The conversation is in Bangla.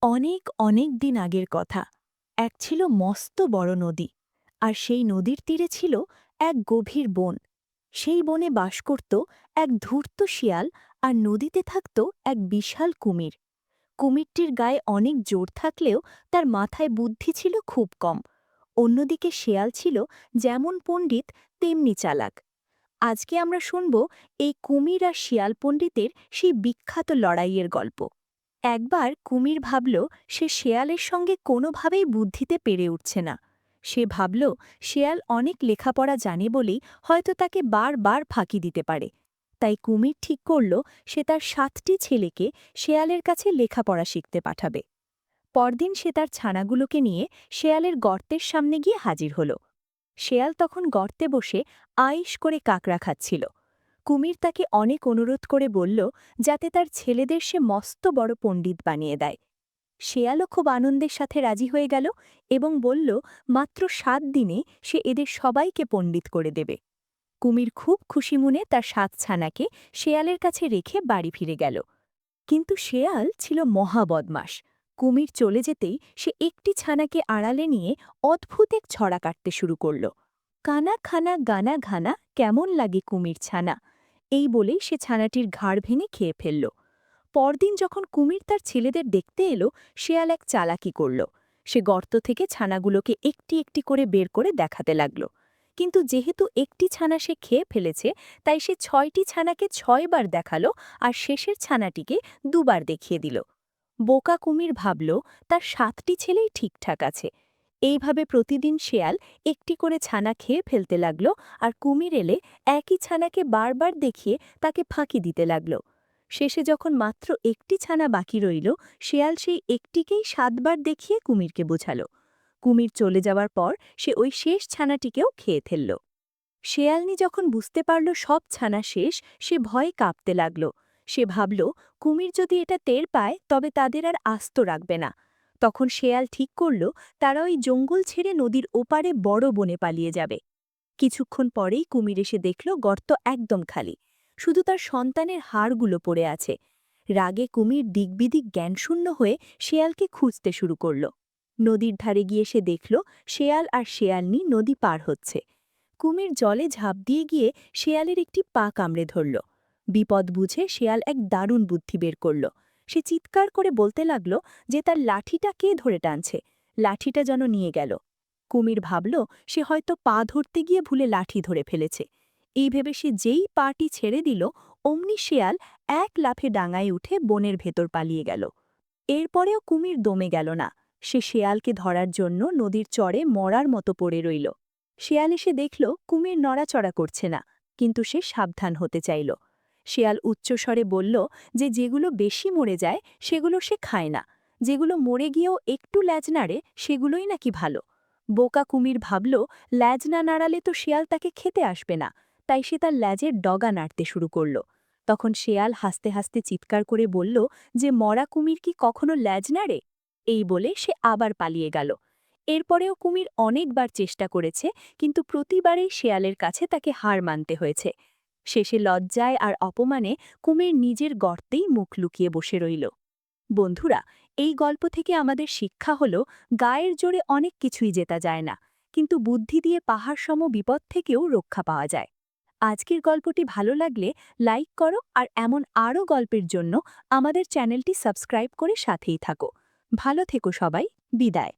অনেক অনেক দিন আগের কথা। এক ছিল মস্ত বড় নদী, আর সেই নদীর তীরে ছিল এক গভীর বন। সেই বনে বাস করত এক ধূর্ত শিয়াল, আর নদীতে থাকত এক বিশাল কুমির। কুমিরটির গায়ে অনেক জোর থাকলেও তার মাথায় বুদ্ধি ছিল খুব কম। অন্যদিকে শেয়াল ছিল যেমন পণ্ডিত তেমনি চালাক। আজকে আমরা শুনব এই কুমির আর শিয়াল পণ্ডিতের সেই বিখ্যাত লড়াইয়ের গল্প। একবার কুমির ভাবল সে শেয়ালের সঙ্গে কোনোভাবেই বুদ্ধিতে পেরে উঠছে না। সে ভাবল শেয়াল অনেক লেখাপড়া জানে বলেই হয়তো তাকে বারবার ফাঁকি দিতে পারে। তাই কুমির ঠিক করল সে তার ৭টি ছেলেকে শেয়ালের কাছে লেখাপড়া শিখতে পাঠাবে। পরদিন সে তার ছানাগুলোকে নিয়ে শেয়ালের গর্তের সামনে গিয়ে হাজির হল। শেয়াল তখন গর্তে বসে আইস করে কাকড়া খাচ্ছিল। কুমির তাকে অনেক অনুরোধ করে বলল যাতে তার ছেলেদের সে মস্ত বড় পণ্ডিত বানিয়ে দেয়। শেয়ালও খুব আনন্দের সাথে রাজি হয়ে গেল এবং বলল মাত্র ৭ দিনে সে এদের সবাইকে পণ্ডিত করে দেবে। কুমির খুব খুশি মনে তার ৭ ছানাকে শেয়ালের কাছে রেখে বাড়ি ফিরে গেল। কিন্তু শেয়াল ছিল মহাবদমাস। কুমির চলে যেতেই সে একটি ছানাকে আড়ালে নিয়ে অদ্ভুত এক ছড়া কাটতে শুরু করল। কানা খানা গানা ঘানা কেমন লাগে কুমির ছানা, এই বলেই সে ছানাটির ঘাড় ভেঙে খেয়ে ফেলল। পরদিন যখন কুমির তার ছেলেদের দেখতে এলো, শেয়াল এক চালাকি করল। সে গর্ত থেকে ছানাগুলোকে একটি একটি করে বের করে দেখাতে লাগল। কিন্তু যেহেতু একটি ছানা সে খেয়ে ফেলেছে, তাই সে ৬টি ছানাকে ৬বার দেখালো আর শেষের ছানাটিকে ২বার দেখিয়ে দিল। বোকা কুমির ভাবল তার ৭টি ছেলেই ঠিকঠাক আছে। এইভাবে প্রতিদিন শেয়াল একটি করে ছানা খেয়ে ফেলতে লাগল, আর কুমির এলে একই ছানাকে বারবার দেখিয়ে তাকে ফাঁকি দিতে লাগল। শেষে যখন মাত্র একটি ছানা বাকি রইল, শেয়াল সেই একটিকেই ৭বার দেখিয়ে কুমিরকে বোঝাল। কুমির চলে যাওয়ার পর সে ওই শেষ ছানাটিকেও খেয়ে ফেলল। শেয়ালনি যখন বুঝতে পারল সব ছানা শেষ, সে ভয়ে কাঁপতে লাগল। সে ভাবল কুমির যদি এটা টের পায় তবে তাদের আর আস্ত রাখবে না। তখন শেয়াল ঠিক করল তারা ওই জঙ্গল ছেড়ে নদীর ওপারে বড় বনে পালিয়ে যাবে। কিছুক্ষণ পরেই কুমির এসে দেখল গর্ত একদম খালি, শুধু তার সন্তানের হাড়গুলো পড়ে আছে। রাগে কুমির দিকবিদিক জ্ঞানশূন্য হয়ে শেয়ালকে খুঁজতে শুরু করল। নদীর ধারে গিয়ে সে দেখল শেয়াল আর শেয়ালনি নদী পার হচ্ছে। কুমির জলে ঝাঁপ দিয়ে গিয়ে শেয়ালের একটি পা কামড়ে ধরল। বিপদ বুঝে শেয়াল এক দারুণ বুদ্ধি বের করল। সে চিৎকার করে বলতে লাগল যে তার লাঠিটা কে ধরে টানছে, লাঠিটা যেন নিয়ে গেল। কুমির ভাবল সে হয়তো পা ধরতে গিয়ে ভুলে লাঠি ধরে ফেলেছে। এই ভেবে সে যেই পাটি ছেড়ে দিল, অমনি শেয়াল এক লাফে ডাঙায় উঠে বনের ভেতর পালিয়ে গেল। এরপরেও কুমির দমে গেল না। সে শেয়ালকে ধরার জন্য নদীর চরে মরার মতো পড়ে রইল। শেয়াল এসে দেখল কুমির নড়াচড়া করছে না, কিন্তু সে সাবধান হতে চাইল। শেয়াল উচ্চস্বরে বলল যে যেগুলো বেশি মরে যায় সেগুলো সে খায় না, যেগুলো মরে গিয়েও একটু ল্যাজ নাড়ে সেগুলোই নাকি ভালো। বোকা কুমির ভাবল ল্যাজ না নাড়ালে তো শেয়াল তাকে খেতে আসবে না, তাই সে তার ল্যাজের ডগা নাড়তে শুরু করল। তখন শেয়াল হাসতে হাসতে চিৎকার করে বলল যে মরা কুমির কি কখনো ল্যাজ নাড়ে? এই বলে সে আবার পালিয়ে গেল। এরপরেও কুমির অনেকবার চেষ্টা করেছে, কিন্তু প্রতিবারেই শেয়ালের কাছে তাকে হার মানতে হয়েছে। শেষে লজ্জায় আর অপমানে কুমির নিজের গর্তেই মুখ লুকিয়ে বসে রইল। বন্ধুরা, এই গল্প থেকে আমাদের শিক্ষা হলো গায়ের জোরে অনেক কিছুই জেতা যায় না, কিন্তু বুদ্ধি দিয়ে পাহাড়সম বিপদ থেকেও রক্ষা পাওয়া যায়। আজকের গল্পটি ভালো লাগলে লাইক করো, আর এমন আরও গল্পের জন্য আমাদের চ্যানেলটি সাবস্ক্রাইব করে সাথেই থাকো। ভালো থেকো সবাই, বিদায়।